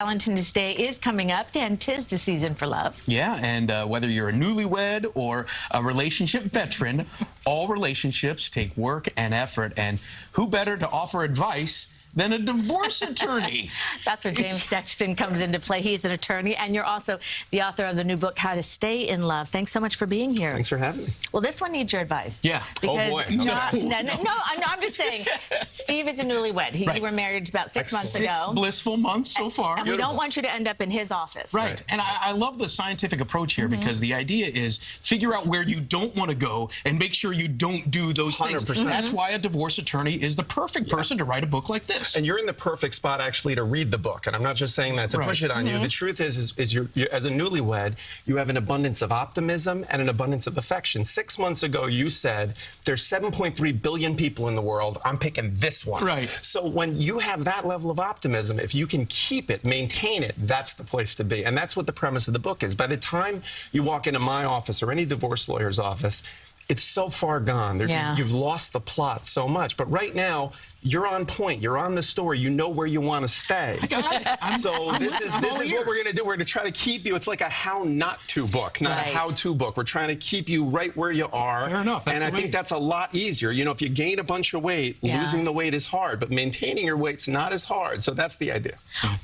Valentine's Day is coming up, and 'tis the season for love. Yeah, and whether you're a newlywed or a relationship veteran, all relationships take work and effort, and who better to offer advice than a divorce attorney? That's where James Sexton comes into play. He's an attorney, and you're also the author of the new book, How to Stay in Love. Thanks so much for being here. Thanks for having me. Well, this one needs your advice. Yeah. Because boy. I'm just saying, Steve is a newlywed. You were married about 6 months ago. 6 blissful months so far. And we don't want you to end up in his office. Right. And I love the scientific approach here because the idea is figure out where you don't want to go and make sure you don't do those things. 100%. That's why a divorce attorney is the perfect person to write a book like this. And you're in the perfect spot actually to read the book, and I'm not just saying that to push it on you. The truth is you're as a newlywed, you have an abundance of optimism and an abundance of affection. 6 months ago, you said there's 7.3 billion people in the world. I'm picking this one. Right. So when you have that level of optimism, if you can keep it, maintain it, that's the place to be. And that's what the premise of the book is. By the time you walk into my office or any divorce lawyer's office, it's so far gone. You've lost the plot so much. But right now, you're on point. You're on the story. You know where you want to stay. I got it. So this is what we're going to do. We're going to try to keep you. It's like a how not to book, not a how-to book. We're trying to keep you right where you are. Fair enough. And I think that's a lot easier. You know, if you gain a bunch of weight, losing the weight is hard, but maintaining your weight's not as hard. So that's the idea.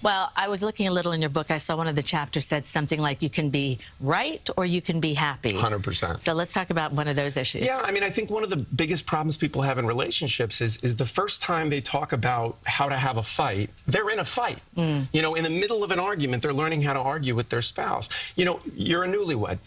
Well, I was looking a little in your book. I saw one of the chapters said something like you can be right or you can be happy. 100%. So let's talk about one of those issues. Yeah, I mean, I think one of the biggest problems people have in relationships is the first time they talk about how to have a fight, they're in a fight. You know, in the middle of an argument, they're learning how to argue with their spouse. You know, you're a newlywed.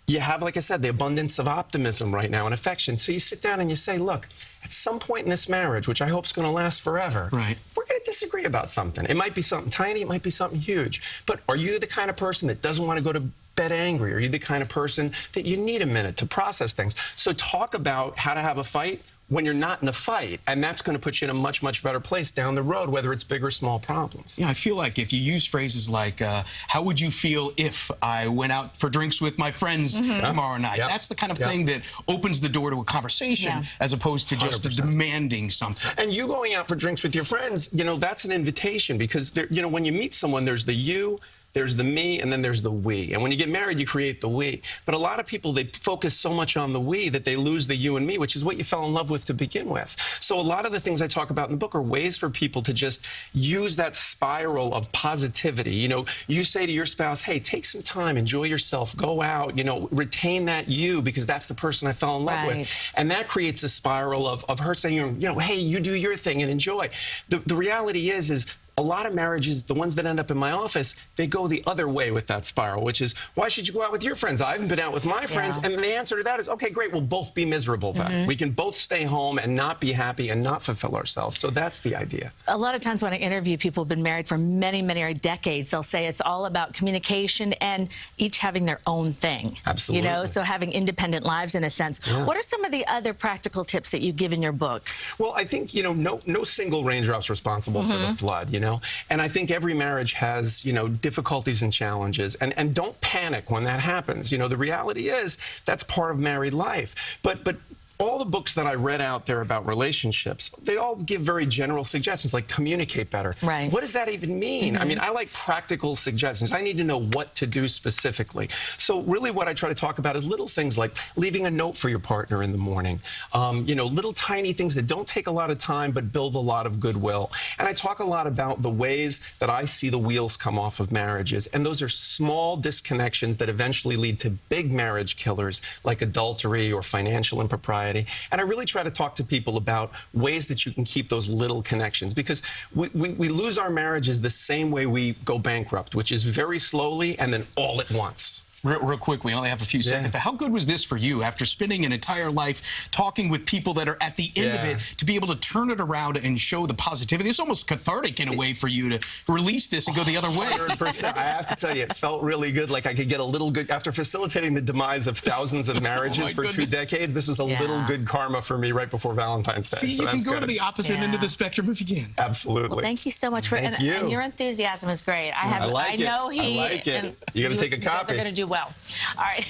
You have, like I said, the abundance of optimism right now and affection. So you sit down and you say, look, at some point in this marriage, which I hope is going to last forever, we're going to disagree about something. It might be something tiny, it might be something huge. But are you the kind of person that doesn't want to go to bed angry? Are you the kind of person that you need a minute to process things? So talk about how to have a fight when you're not in a fight, and that's going to put you in a much, much better place down the road, whether it's big or small problems. Yeah, I feel like if you use phrases like, how would you feel if I went out for drinks with my friends tomorrow night? That's the kind of thing that opens the door to a conversation as opposed to just demanding something. And you going out for drinks with your friends, you know, that's an invitation because, you know, when you meet someone, there's the you, there's the me, and then there's the we. And when you get married, you create the we. But a lot of people, they focus so much on the we that they lose the you and me, which is what you fell in love with to begin with. So a lot of the things I talk about in the book are ways for people to just use that spiral of positivity. You know, you say to your spouse, hey, take some time, enjoy yourself, go out, you know, retain that you because that's the person I fell in love with. And that creates a spiral of her saying, you know, hey, you do your thing and enjoy. The reality is a lot of marriages, the ones that end up in my office, they go the other way with that spiral, which is, why should you go out with your friends? I haven't been out with my friends. And the answer to that is, okay, great, we'll both be miserable then. We can both stay home and not be happy and not fulfill ourselves. So that's the idea. A lot of times when I interview people who've been married for many, many decades, they'll say it's all about communication and each having their own thing. Absolutely. You know, so having independent lives in a sense. What are some of the other practical tips that you give in your book? Well, I think, you know, no single raindrop's responsible for the flood, you know? And I think every marriage has, you know, difficulties and challenges. And don't panic when that happens. You know, the reality is that's part of married life. But all the books that I read out there about relationships, they all give very general suggestions, like communicate better. What does that even mean? I mean, I like practical suggestions. I need to know what to do specifically. So really what I try to talk about is little things like leaving a note for your partner in the morning. You know, little tiny things that don't take a lot of time but build a lot of goodwill. And I talk a lot about the ways that I see the wheels come off of marriages. And those are small disconnections that eventually lead to big marriage killers like adultery or financial impropriety. And I really try to talk to people about ways that you can keep those little connections because we lose our marriages the same way we go bankrupt, which is very slowly and then all at once. Real quick, we only have a few seconds, but how good was this for you after spending an entire life talking with people that are at the end of it to be able to turn it around and show the positivity? It's almost cathartic in a way for you to release this and go the other way. 100%. I have to tell you, it felt really good. Like I could get a little good, after facilitating the demise of thousands of marriages for 2 decades, this was a little good karma for me right before Valentine's Day. See, so you can go to the opposite end of the spectrum if you can. Absolutely. Well, thank you so much for and your enthusiasm is great. I like it. You're going to take a copy. You guys are going to do well. All right.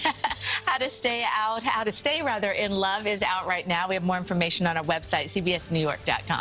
How to Stay in Love is out right now. We have more information on our website, cbsnewyork.com.